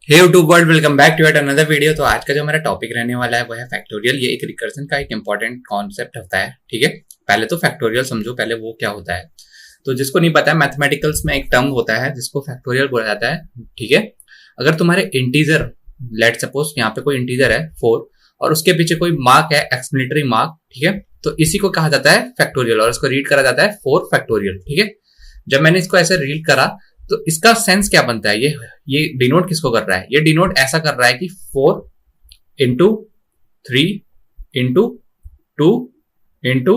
Hey YouTube world, welcome back to at another video. तो आज का जो हमारा टॉपिक रहने वाला है वो है फैक्टोरियल। ये एक रिकर्जन का एक इंपॉर्टेंट कॉन्सेप्ट होता है। ठीक है, पहले तो फैक्टोरियल समझो, पहले वो क्या होता है। तो जिसको नहीं पता है, मैथमेटिकल्स में एक टर्म होता है जिसको फैक्टोरियल बोला जाता है। ठीक है, अगर तुम्हारे इंटीजर, लेट सपोज यहाँ पे कोई इंटीजर है 4 और उसके पीछे कोई मार्क है, एक्सप्लेनेटरी मार्क, ठीक है, तो इसी को कहा जाता है फैक्टोरियल और इसको रीड करा जाता है 4 फैक्टोरियल। ठीक है, जब मैंने इसको ऐसे रीड करा तो इसका सेंस क्या बनता है, ये डिनोट किसको कर रहा है? ये डिनोट ऐसा कर रहा है कि 4 इंटू 3 इंटू 2 इंटू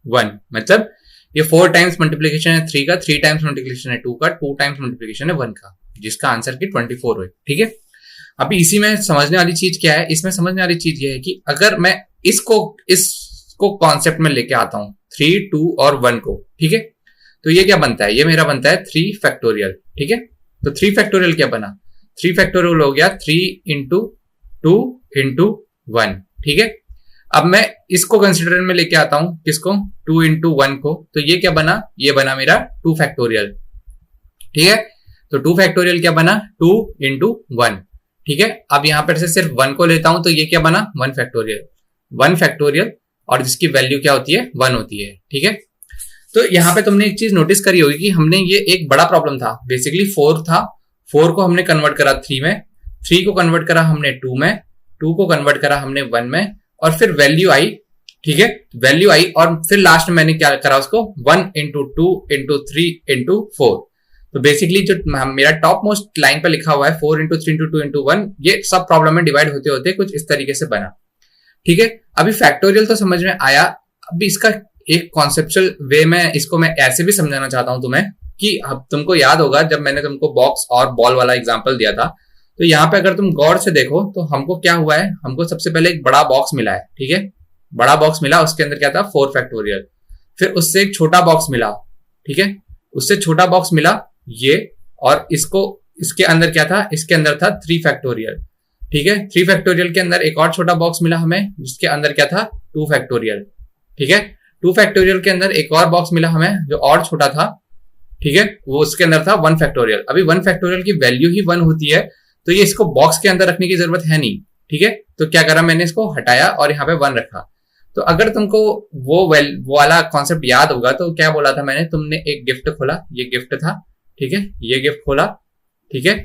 1, मतलब ये 4 टाइम्स मल्टीप्लीकेशन है 3 का, 3 टाइम्स मल्टीप्लीकेशन है 2 का, 2 टाइम्स मल्टीप्लीकेशन है 1 का, जिसका आंसर की 24 हुई। ठीक है, अभी इसी में समझने वाली चीज क्या है, इसमें समझने वाली चीज ये है कि अगर मैं इसको कॉन्सेप्ट में लेके आता हूं 3, 2 और 1 को, ठीक है, तो ये क्या बनता है? ये मेरा बनता है 3 फैक्टोरियल। ठीक है, तो 3 फैक्टोरियल क्या बना? 3 फैक्टोरियल हो गया 3 इंटू 2 इंटू 1। ठीक है, अब मैं इसको कंसिडर में लेके आता हूं, किसको? 2 इंटू 1 को, तो ये क्या बना? ये बना मेरा 2 फैक्टोरियल। ठीक है, तो 2 फैक्टोरियल क्या बना? 2 इंटू 1। ठीक है, अब यहां पर से सिर्फ 1 को लेता हूं तो ये क्या बना? 1 फैक्टोरियल। 1 फैक्टोरियल और जिसकी वैल्यू क्या होती है? 1 होती है। ठीक है, तो यहाँ पे तुमने एक चीज नोटिस करी होगी कि हमने ये एक बड़ा प्रॉब्लम था, बेसिकली 4 था, 4 को हमने कन्वर्ट करा 3 में, 3 को कन्वर्ट करा हमने 2 में, 2 को कन्वर्ट करा हमने 1 में, और फिर वैल्यू आई। ठीक है, वैल्यू आई और फिर लास्ट में मैंने क्या करा उसको? 1 इंटू 2 इंटू 3 इंटू 4। तो बेसिकली जो मेरा टॉप मोस्ट लाइन पर लिखा हुआ है 4 इंटू 3 इंटू 2 इंटू 1, ये सब प्रॉब्लम में डिवाइड होते होते कुछ इस तरीके से बना। ठीक है, अभी फैक्टोरियल तो समझ में आया। अभी इसका एक कॉन्सेप्चुअल वे में इसको मैं ऐसे भी समझाना चाहता हूं तुम्हें कि अब तुमको याद होगा जब मैंने तुमको बॉक्स और बॉल वाला एग्जांपल दिया था, तो यहाँ पे अगर तुम गौर से देखो तो हमको क्या हुआ है, हमको सबसे पहले एक बड़ा बॉक्स मिला है। ठीक है, बड़ा बॉक्स मिला, उसके अंदर क्या था? 4 फैक्टोरियल। फिर उससे एक छोटा बॉक्स मिला, ठीक है, उससे छोटा बॉक्स मिला ये, और इसके अंदर क्या था? इसके अंदर था 3 फैक्टोरियल। ठीक है, 3 फैक्टोरियल के अंदर एक और छोटा बॉक्स मिला हमें, जिसके अंदर क्या था? 2 फैक्टोरियल। ठीक है, 2 फैक्टोरियल के अंदर एक और बॉक्स मिला हमें जो और छोटा था। ठीक है, वो उसके अंदर था 1 फैक्टोरियल। अभी 1 फैक्टोरियल की वैल्यू ही 1 होती है, तो ये इसको बॉक्स के अंदर रखने की जरूरत है नहीं। ठीक है, तो क्या करा मैंने? इसको हटाया और यहाँ पे 1 रखा। तो अगर तुमको वो वाला कॉन्सेप्ट याद होगा तो क्या बोला था मैंने? तुमने एक गिफ्ट खोला, ये गिफ्ट था, ठीक है, ये गिफ्ट खोला, ठीक है,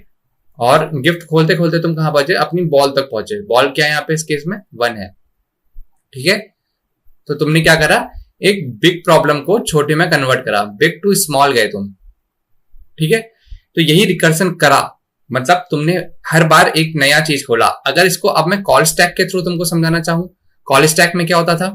और गिफ्ट खोलते खोलते तुम कहां पहुंचे? अपनी बॉल तक पहुंचे। बॉल क्या है यहाँ पे? इस केस में 1 है। ठीक है, तो तुमने क्या करा? एक बिग प्रॉब्लम को छोटे में कन्वर्ट करा, बिग टू स्मॉल गए तुम। ठीक है, तो यही रिकर्सन करा, मतलब तुमने हर बार एक नया चीज खोला। अगर इसको अब मैं कॉल स्टैक के थ्रू तुमको समझाना चाहूं, कॉल स्टैक में क्या होता था?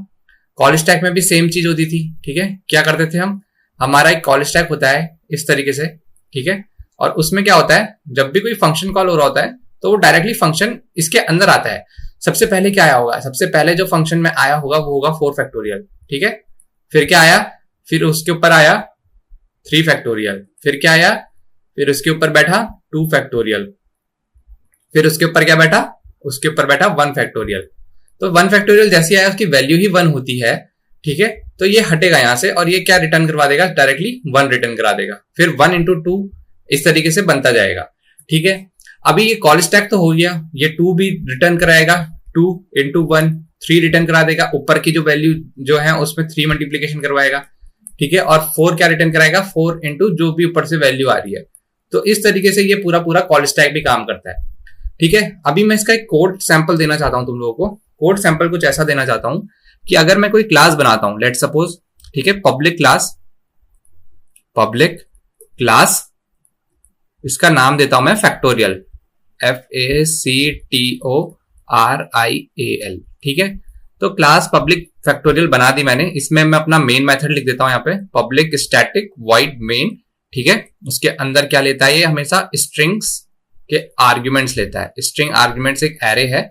कॉल स्टैक में भी सेम चीज होती थी। ठीक है, क्या करते थे हम? हमारा एक कॉल स्टैक होता है इस तरीके से, ठीक है, और उसमें क्या होता है? जब भी कोई फंक्शन कॉल हो रहा होता है तो वो डायरेक्टली फंक्शन इसके अंदर आता है। सबसे पहले क्या आया होगा? सबसे पहले जो फंक्शन में आया होगा वो होगा 4 फैक्टोरियल। ठीक है, फिर क्या आया? फिर उसके ऊपर आया 3 फैक्टोरियल। फिर क्या आया? फिर उसके ऊपर बैठा 2 फैक्टोरियल। फिर उसके ऊपर क्या बैठा? उसके ऊपर बैठा 1 फैक्टोरियल। तो 1 फैक्टोरियल जैसी आया, उसकी वैल्यू ही 1 होती है। ठीक है, तो ये हटेगा यहां से और ये क्या रिटर्न करवा देगा? डायरेक्टली 1 रिटर्न करा देगा। फिर 1 इंटू 2 इस तरीके से बनता जाएगा। ठीक है, अभी ये कॉल स्टैक तो हो गया, ये 2 भी रिटर्न कराएगा, 2 इंटू 1 3 रिटर्न करा देगा, ऊपर की जो वैल्यू जो है उसमें 3 मल्टीप्लीकेशन करवाएगा। ठीक है, और 4 क्या रिटर्न कराएगा? 4 इंटू जो भी ऊपर से वैल्यू आ रही है। तो इस तरीके से ये पूरा पूरा कॉल स्टैक भी काम करता है। ठीक है, अभी मैं इसका एक कोड सैंपल देना चाहता हूं तुम लोगों को। कोड सैंपल कुछ ऐसा देना चाहता हूं कि अगर मैं कोई क्लास बनाता हूं, लेट सपोज, ठीक है, पब्लिक क्लास, इसका नाम देता हूं मैं फैक्टोरियल, FACTORIAL। ठीक है, तो क्लास पब्लिक फैक्टोरियल बना दी मैंने। इसमें मैं अपना मेन मेथड लिख देता हूं यहाँ पे, पब्लिक स्टैटिक वॉइड मेन। ठीक है, उसके अंदर क्या लेता है? ये हमेशा स्ट्रिंग्स के आर्ग्यूमेंट्स लेता है। स्ट्रिंग आर्ग्यूमेंट्स एक एरे है,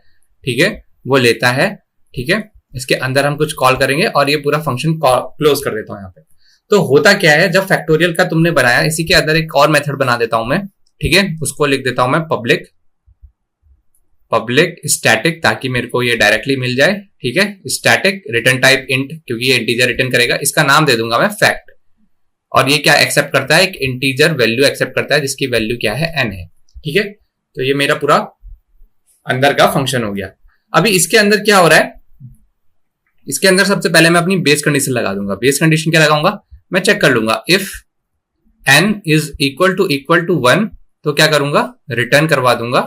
ठीक है, वो लेता है। ठीक है, इसके अंदर हम कुछ कॉल करेंगे और ये पूरा फंक्शन क्लोज कर देता हूं यहाँ पे। तो होता क्या है, जब फैक्टोरियल का तुमने बनाया, इसी के अंदर एक और मेथड बना देता हूं मैं। ठीक है, उसको लिख देता हूं मैं पब्लिक स्टैटिक, ताकि मेरे को ये डायरेक्टली मिल जाए। ठीक है, स्टैटिक रिटर्न टाइप इंट, क्योंकि ये इंटीजर रिटर्न करेगा। इसका नाम दे दूंगा मैं फैक्ट, और ये क्या एक्सेप्ट करता है? एक इंटीजर वैल्यू एक्सेप्ट करता है जिसकी वैल्यू क्या है? n है। ठीक है, तो ये मेरा पूरा अंदर का फंक्शन हो गया। अभी इसके अंदर क्या हो रहा है, इसके अंदर सबसे पहले मैं अपनी बेस कंडीशन लगा दूंगा। बेस कंडीशन क्या लगाऊंगा, मैं चेक कर लूंगा if n is equal to 1, तो क्या करूंगा, रिटर्न करवा दूंगा,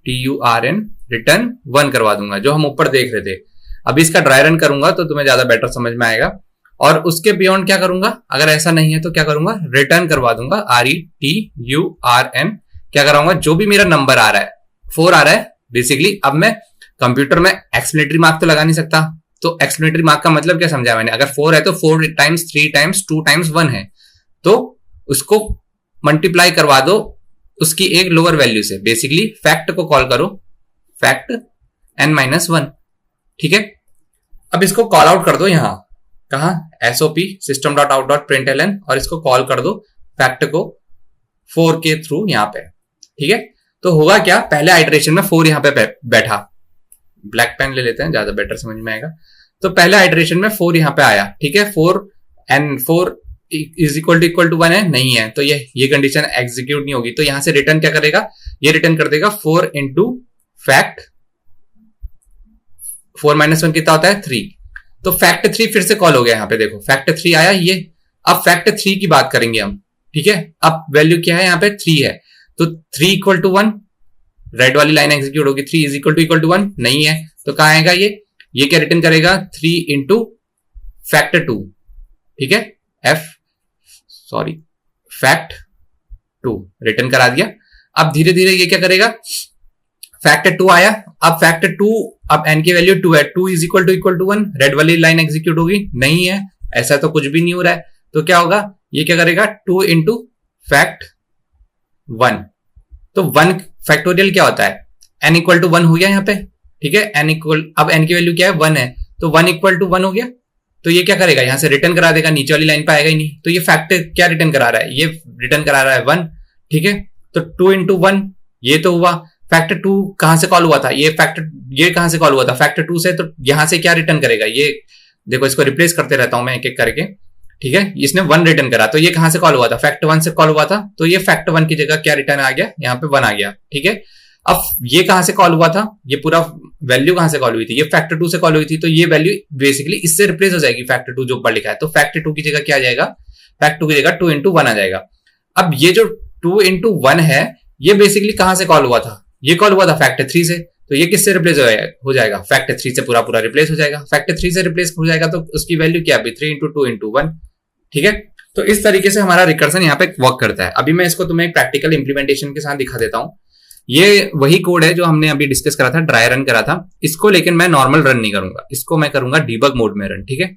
TURN रिटर्न 1 करवा दूंगा, जो हम ऊपर देख रहे थे। अभी इसका ड्राई रन करूंगा तो तुम्हें ज्यादा बेटर समझ में आएगा। और उसके बियॉन्ड क्या करूंगा, अगर ऐसा नहीं है तो क्या करूंगा, रिटर्न करवा दूंगा, RETURN। क्या कराऊंगा, जो भी मेरा नंबर आ रहा है, 4 आ रहा है बेसिकली। अब मैं कंप्यूटर में एक्सप्लेनेटरी मार्क तो लगा नहीं सकता, तो एक्सप्लेनेटरी मार्क का मतलब क्या समझा मैंने, अगर 4 है तो 4 टाइम्स 3 टाइम्स 2 टाइम्स 1 है, तो उसको मल्टीप्लाई करवा दो उसकी एक लोअर वैल्यू से। बेसिकली फैक्ट को कॉल करो, फैक्ट n-1, ठीक है। अब इसको कॉल आउट कर दो यहां, कहा, SOP system.out.println, और इसको कॉल कर दो फैक्ट को 4 के थ्रू यहां पे, ठीक है। तो होगा क्या, पहले आइटरेशन में 4 यहां पे बैठा, ब्लैक पेन ले लेते हैं, ज्यादा बेटर समझ में आएगा। तो पहले आइटरेशन में 4 यहां पे आया, ठीक है। 4 इज इक्वल टू 1 है, नहीं है, तो ये कंडीशन एग्जीक्यूट नहीं होगी। तो यहां से रिटर्न क्या करेगा, ये रिटर्न कर देगा 4 इंटू फैक्ट, 4 - 1 कितना होता है, 3। तो फैक्ट 3 फिर से कॉल हो गया, यहां पे देखो फैक्ट 3 आया ये। अब फैक्ट 3 की बात करेंगे हम, ठीक है। अब वैल्यू क्या है, यहां पे 3 है, तो 3 इक्वल टू 1, रेड वाली लाइन एग्जीक्यूट होगी। 3 इज इक्वल टू 1 नहीं है, तो कहां आएगा ये क्या रिटर्न करेगा, 3 इंटू फैक्ट 2, ठीक है, फैक्ट 2 रिटर्न करा दिया। अब धीरे धीरे ये क्या करेगा, फैक्ट 2 आया, अब फैक्ट 2, अब n की वैल्यू 2 है, 2 इज इक्वल टू 1, रेड वाली लाइन एग्जीक्यूट होगी, नहीं है, ऐसा तो कुछ भी नहीं हो रहा है। तो क्या होगा, ये क्या करेगा, 2 इंटू फैक्ट 1। तो 1 फैक्टोरियल क्या होता है, n इक्वल टू 1 हो गया यहाँ पे, ठीक है। अब n की वैल्यू क्या है, 1 है, तो 1 इक्वल टू 1 हो गया। तो ये क्या करेगा, यहां से रिटर्न करा देगा, नीचे वाली लाइन पे आएगा ही नहीं। तो ये फैक्ट क्या रिटर्न करा रहा है, ये रिटर्न करा रहा है 1, ठीक है। तो 2 इंटू 1 ये तो हुआ। फैक्ट 2 कहां से कॉल हुआ था, ये कहां से कॉल हुआ था, फैक्ट 2 से। तो यहां से क्या रिटर्न करेगा, ये देखो, इसको रिप्लेस करते रहता हूं मैं एक एक करके, ठीक है। इसने 1 रिटर्न करा, तो ये कहां से कॉल हुआ था, फैक्ट 1 से कॉल हुआ था, तो ये फैक्ट 1 की जगह क्या रिटर्न आ गया, यहाँ पे 1 आ गया, ठीक है। अब ये कहां से कॉल हुआ था, ये पूरा वैल्यू कहां से कॉल हुई थी, ये फैक्टर 2 से कॉल हुई थी, तो ये वैल्यू बेसिकली इससे रिप्लेस हो जाएगी, फैक्टर 2 जो ऊपर लिखा है। तो फैक्टर 2 की जगह क्या आ जाएगा, फैक्ट 2 की जगह 2 इंटू 1 आ जाएगा। अब ये जो 2 इंटू 1 है, ये बेसिकली कहां से कॉल हुआ था, ये कॉल हुआ था फैक्टर 3 से, तो ये किससे रिप्लेस हो जाएगा, फैक्टर 3 से पूरा रिप्लेस हो जाएगा। फैक्टर 3 से रिप्लेस हो जाएगा, तो उसकी वैल्यू क्या है, 3 इंटू 2 इंटू 1, ठीक है। तो इस तरीके से हमारा रिकर्सन यहाँ पे वर्क करता है। अभी मैं इसको तुम्हें प्रैक्टिकल इंप्लीमेंटेशन के साथ दिखा देता हूँ। ये वही कोड है जो हमने अभी डिस्कस करा था, ड्राई रन करा था। इसको लेकिन मैं नॉर्मल रन नहीं करूंगा, इसको मैं करूंगा डीबग मोड में रन, ठीक है।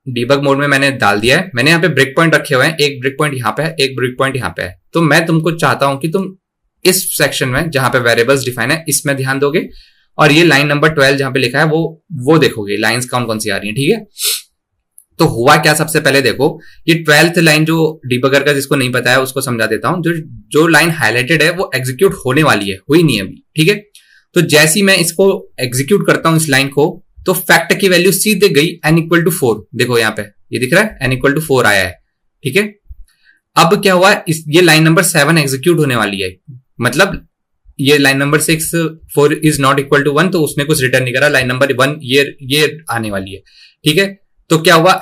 डीबग मोड में मैंने डाल दिया है, मैंने यहाँ पे ब्रेक पॉइंट रखे हुए हैं, एक ब्रेक पॉइंट यहाँ पे है, एक ब्रेक पॉइंट यहाँ पे है। तो मैं तुमको चाहता हूं कि तुम इस सेक्शन में जहां पे वेरिएबल्स डिफाइन है इसमें ध्यान दोगे, और ये लाइन नंबर 12 जहां पे लिखा है वो देखोगे, लाइंस कौन कौन सी आ रही है, ठीक है। तो हुआ क्या, सबसे पहले देखो, ये 12th लाइन जो डीबगर का जिसको नहीं पता है उसको समझा देता हूं। जो लाइन हाईलाइटेड है वो एग्जीक्यूट होने वाली है, हुई नहीं अभी, ठीक है। तो जैसे ही मैं इसको एग्जीक्यूट करता हूं इस लाइन को, तो फैक्ट की वैल्यू सीधे गई n इक्वल टू 4, देखो यहाँ पे ये दिख रहा है n इक्वल टू 4 आया है, ठीक है। अब क्या हुआ, ये लाइन नंबर 7 एग्जीक्यूट होने वाली है, मतलब ये line number 6 4 is not equal to 1, तो उसने कुछ रिटर्न नहीं करा, लाइन नंबर 1 ये आने वाली है, ठीक है। तो क्या हुआ,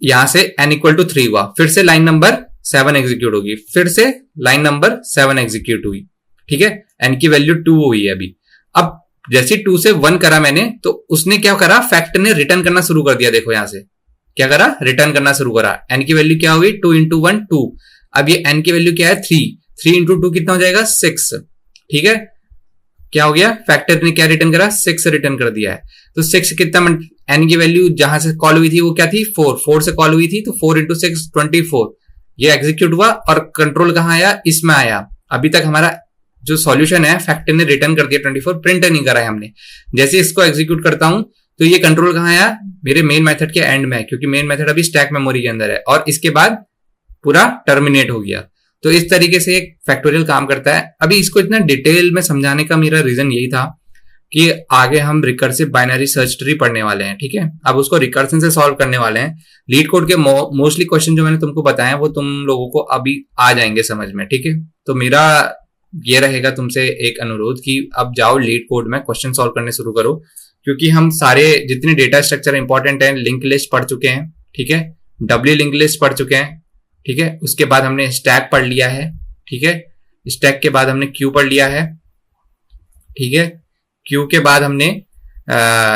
यहां से n इक्वल टू 3 हुआ, फिर से लाइन नंबर 7 एग्जीक्यूट होगी, फिर से लाइन नंबर 7 एग्जीक्यूट हुई, ठीक है। n की वैल्यू 2 हुई है अभी। अब जैसे 2 से 1 करा मैंने, तो उसने क्या करा, फैक्ट ने रिटर्न करना शुरू कर दिया, देखो यहां से क्या करा, रिटर्न करना शुरू करा। n की वैल्यू क्या हुई, 2 इंटू 1 2, अब ये n की वैल्यू क्या है 3 इंटू 2 कितना हो जाएगा 6, ठीक है। क्या हो गया, फैक्टर ने क्या रिटर्न करा, 6 रिटर्न कर दिया है। तो 6 कितना, n की वैल्यू जहां से कॉल हुई थी वो क्या थी, 4 से कॉल हुई थी, तो 4 इंटू 6 24, ये एग्जीक्यूट हुआ, और कंट्रोल कहां आया, इसमें आया। अभी तक हमारा जो सॉल्यूशन है, फैक्टर ने रिटर्न कर दिया 24, प्रिंट नहीं करा है हमने। जैसे इसको एग्जीक्यूट करता हूं, तो ये कंट्रोल कहां आया, मेरे मेन मेथड के एंड में है, क्योंकि मेन मेथड अभी स्टैक मेमोरी के अंदर है, और इसके बाद पूरा टर्मिनेट हो गया। तो इस तरीके से एक फैक्टोरियल काम करता है। अभी इसको इतना डिटेल में समझाने का मेरा रीजन यही था कि आगे हम रिकर्सिव बाइनरी सर्च ट्री पढ़ने वाले हैं, ठीक है। अब उसको रिकर्सन से सॉल्व करने वाले हैं। लीड कोड के मोस्टली क्वेश्चन जो मैंने तुमको बताया वो तुम लोगों को अभी आ जाएंगे समझ में, ठीक है। तो मेरा ये रहेगा तुमसे एक अनुरोध कि अब जाओ लीड कोड में क्वेश्चन सॉल्व करने शुरू करो, क्योंकि हम सारे जितने डेटा स्ट्रक्चर इंपॉर्टेंट है, लिंक लिस्ट पढ़ चुके हैं, ठीक है, डब्ल्यू लिंक लिस्ट पढ़ चुके हैं, ठीक है, उसके बाद हमने स्टैक पढ़ लिया है, ठीक है, स्टैक के बाद हमने क्यू पढ़ लिया है, ठीक है, क्यू के बाद हमने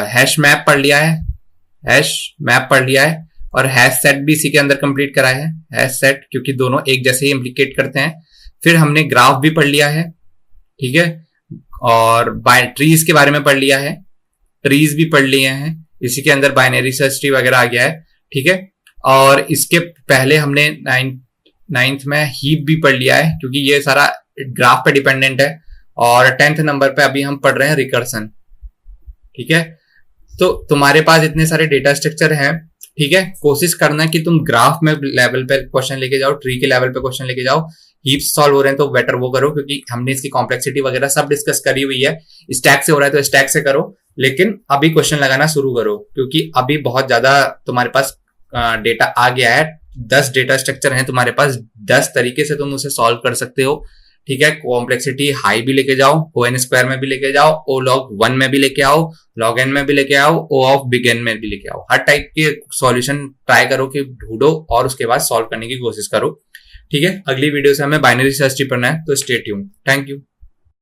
हैश मैप पढ़ लिया है, हैश मैप पढ़ लिया है, और हैश सेट भी इसी के अंदर कंप्लीट करा है, हैश सेट, क्योंकि दोनों एक जैसे ही इम्प्लीकेट करते हैं। फिर हमने ग्राफ भी पढ़ लिया है, ठीक है, और ट्रीज के बारे में पढ़ लिया है, ट्रीज भी पढ़ लिए हैं, इसी के अंदर बाइनरी सर्च ट्री वगैरह आ गया है, ठीक है। और इसके पहले हमने नाइन्थ में हीप भी पढ़ लिया है, क्योंकि ये सारा ग्राफ पे डिपेंडेंट है। और 10th नंबर पे अभी हम पढ़ रहे हैं रिकर्सन, ठीक है। तो तुम्हारे पास इतने सारे डेटा स्ट्रक्चर हैं, ठीक है, कोशिश करना कि तुम ग्राफ में लेवल पे क्वेश्चन लेके जाओ, ट्री के लेवल पे क्वेश्चन लेके जाओ। हीप्स सॉल्व हो रहे हैं तो बेटर वो करो, क्योंकि हमने इसकी कॉम्प्लेक्सिटी वगैरह सब डिस्कस करी हुई है। स्टैक से हो रहा है तो स्टैक से करो, लेकिन अभी क्वेश्चन लगाना शुरू करो, क्योंकि अभी बहुत ज्यादा तुम्हारे पास डेटा आ गया है। 10 डेटा स्ट्रक्चर हैं तुम्हारे पास, 10 तरीके से तुम उसे सॉल्व कर सकते हो, ठीक है। कॉम्प्लेक्सिटी हाई भी लेके जाओ, O(n)² में भी लेके जाओ, O(log1) में भी लेके आओ, log(n) में भी लेके आओ, O(big_N) में भी लेके आओ। हर टाइप के सॉल्यूशन ट्राई करो कि ढूंढो और उसके बाद सॉल्व करने की कोशिश करो, ठीक है। अगली वीडियो से हमें बाइनरी सर्च ट्री पढ़ना है, तो स्टे ट्यून्ड। Thank you.